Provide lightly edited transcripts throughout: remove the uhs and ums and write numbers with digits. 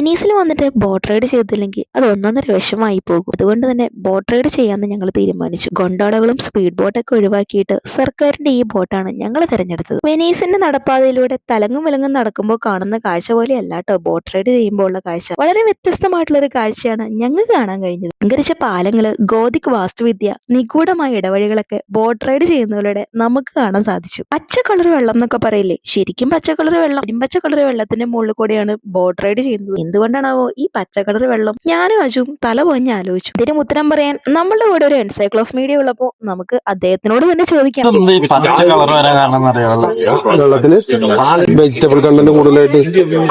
വെനീസിൽ വന്നിട്ട് boat ride ചെയ്തില്ലെങ്കിൽ അത് ഒന്നൊന്നര വിഷമായി പോകും. അതുകൊണ്ട് തന്നെ ബോട്ട് റൈഡ് ചെയ്യാമെന്ന് ഞങ്ങൾ തീരുമാനിച്ചു. ഗൊണ്ടോളകളും സ്പീഡ് ബോട്ടൊക്കെ ഒഴിവാക്കിയിട്ട് സർക്കാരിന്റെ ഈ ബോട്ടാണ് ഞങ്ങൾ തിരഞ്ഞെടുത്തത്. വെനീസിന്റെ നടപ്പാതയിലൂടെ തലങ്ങും വിലങ്ങും നടക്കുമ്പോൾ കാണുന്ന കാഴ്ച പോലെ അല്ലാട്ടോ ബോട്ട് റൈഡ് ചെയ്യുമ്പോൾ ഉള്ള കാഴ്ച. വളരെ വ്യത്യസ്തമായിട്ടുള്ള ഒരു കാഴ്ചയാണ് ഞങ്ങൾക്ക് കാണാൻ കഴിഞ്ഞത്. അലങ്കരിച്ച പാലങ്ങള്, ഗോതിക് വാസ്തുവിദ്യ, നിഗൂഢമായ ഇടവഴികളൊക്കെ ബോട്ട് റൈഡ് ചെയ്യുന്നതിലൂടെ നമുക്ക് കാണാൻ സാധിച്ചു. പച്ച കളർ വെള്ളം എന്നൊക്കെ പറയില്ലേ, ശരിക്കും പച്ച കളർ വെള്ളം. ഇരുമ്പച്ച കളർ വെള്ളത്തിന്റെ മുകളിൽ കൂടെയാണ് ബോട്ട് റൈഡ് ചെയ്യുന്നത്. എന്തുകൊണ്ടാണാവോ ഈ പച്ച കളർ വെള്ളം? ഞാനും അജും തല പോഞ്ഞ് ആലോചിച്ചു. ഇതിനും ഉത്തരം പറയാൻ നമ്മളുടെ കൂടെ ഒരു എൻസൈക്ലോഫ് മീഡിയ ഉള്ളപ്പോ നമുക്ക് അദ്ദേഹത്തിനോട് തന്നെ ചോദിക്കാം.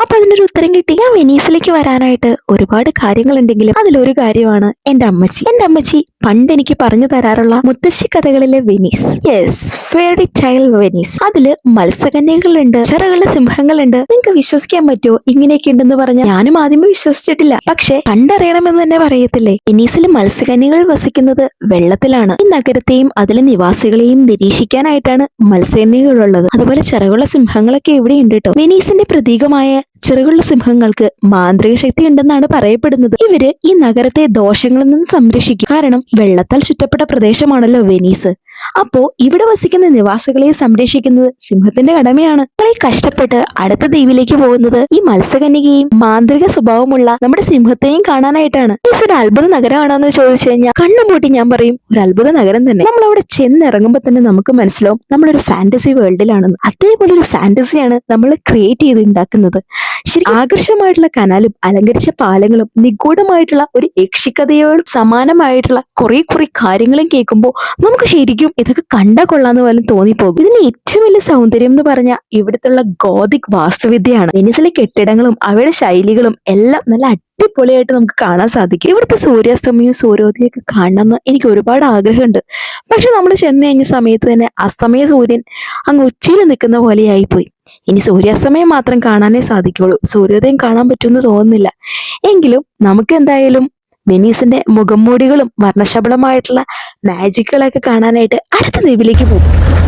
അപ്പൊ അതിനൊരു ഉത്തരം കിട്ടി. ഞാൻ വെനീസിലേക്ക് വരാനായിട്ട് ഒരുപാട് കാര്യങ്ങളുണ്ടെങ്കിലും അതിലൊരു കാര്യമാണ് എന്റെ അമ്മച്ചി. എന്റെ അമ്മച്ചി പണ്ട് എനിക്ക് പറഞ്ഞു തരാറുള്ള മുത്തശ്ശി കഥകളിലെ Venice. Yes, fairy tale Venice. അതില് മത്സ്യകന്യകളുണ്ട്, ചെറുകളുടെ സിംഹങ്ങളുണ്ട്. നിങ്ങൾക്ക് വിശ്വസിക്കാൻ പറ്റുമോ ഇങ്ങനെയൊക്കെ ഉണ്ടെന്ന് പറഞ്ഞാൽ? ഞാനും ആദ്യമേ വിശ്വസിച്ചിട്ടില്ല. പക്ഷെ കണ്ടറിയണമെന്ന് തന്നെ പറയത്തില്ലേ. വെനീസിൽ മത്സ്യകന്യകൾ വസിക്കുന്നത് വെള്ളത്തിലാണ്. ഈ നഗരത്തെയും അതിലെ നിവാസികളെയും നിരീക്ഷിക്കാനായിട്ടാണ് മത്സ്യകന്യകളുള്ളത്. അതുപോലെ ചെറുകുള്ള സിംഹങ്ങളൊക്കെ ഇവിടെ ഉണ്ട് കേട്ടോ. വെനീസിന്റെ പ്രതീകമായ ചെറുകുള്ള സിംഹങ്ങൾക്ക് മാന്ത്രിക ശക്തി ഉണ്ടെന്നാണ് പറയപ്പെടുന്നത്. ഇവര് ഈ നഗരത്തെ ദോഷങ്ങളിൽ നിന്ന് സംരക്ഷിക്കും. കാരണം വെള്ളത്താൽ ചുറ്റപ്പെട്ട പ്രദേശമാണല്ലോ വെനീസ്. അപ്പോ ഇവിടെ വസിക്കുന്ന നിവാസികളെ സംരക്ഷിക്കുന്നത് സിംഹത്തിന്റെ കടമയാണ്. നമ്മളെ കഷ്ടപ്പെട്ട് അടുത്ത ദ്വീപിലേക്ക് പോകുന്നത് ഈ മത്സ്യകന്യകയും മാന്ത്രിക സ്വഭാവമുള്ള നമ്മുടെ സിംഹത്തെയും കാണാനായിട്ടാണ്. ഒരു അത്ഭുത നഗരമാണെന്ന് ചോദിച്ചു കഴിഞ്ഞാൽ കണ്ണു മൂട്ടി ഞാൻ പറയും ഒരു അത്ഭുത നഗരം തന്നെ. നമ്മൾ അവിടെ ചെന്നിറങ്ങുമ്പോൾ തന്നെ നമുക്ക് മനസ്സിലാവും നമ്മളൊരു ഫാന്റസി വേൾഡിലാണെന്ന്. അതേപോലെ ഒരു ഫാന്റസിയാണ് നമ്മൾ ക്രിയേറ്റ് ചെയ്ത് ഉണ്ടാക്കുന്നത്. ശരി, ആകർഷകമായിട്ടുള്ള കനാലും അലങ്കരിച്ച പാലങ്ങളും നിഗൂഢമായിട്ടുള്ള ഒരു യക്ഷിക്കഥയോട് സമാനമായിട്ടുള്ള കുറെ കാര്യങ്ങളും കേൾക്കുമ്പോൾ നമുക്ക് ശരിക്കും ഇതൊക്കെ കണ്ടാ കൊള്ളാന്ന് പോലും തോന്നിപ്പോകും. ഇതിന് ഏറ്റവും വലിയ സൗന്ദര്യം എന്ന് പറഞ്ഞാൽ ഇവിടുത്തെ ഗോതിക് വാസ്തുവിദ്യയാണ്. വെനീസിലെ കെട്ടിടങ്ങളും അവയുടെ ശൈലികളും എല്ലാം നല്ല അടിപൊളിയായിട്ട് നമുക്ക് കാണാൻ സാധിക്കും. ഇവിടുത്തെ സൂര്യാസ്തമയവും സൂര്യോദയം ഒക്കെ കാണണമെന്ന് എനിക്ക് ഒരുപാട് ആഗ്രഹമുണ്ട്. പക്ഷെ നമ്മൾ ചെന്ന് കഴിഞ്ഞ സമയത്ത് തന്നെ അസ്തമയ സൂര്യൻ അങ്ങ് ഉച്ചയിൽ നിൽക്കുന്ന പോലെയായിപ്പോയി. ഇനി സൂര്യാസ്തമയം മാത്രം കാണാനേ സാധിക്കുള്ളൂ, സൂര്യോദയം കാണാൻ പറ്റുമെന്ന് തോന്നുന്നില്ല. എങ്കിലും നമുക്ക് എന്തായാലും വെനീസിന്റെ മുഖംമൂടികളും വർണ്ണശബളമായിട്ടുള്ള മാജിക്കുകളൊക്കെ കാണാനായിട്ട് അടുത്ത ദ്വീപിലേക്ക് പോകും.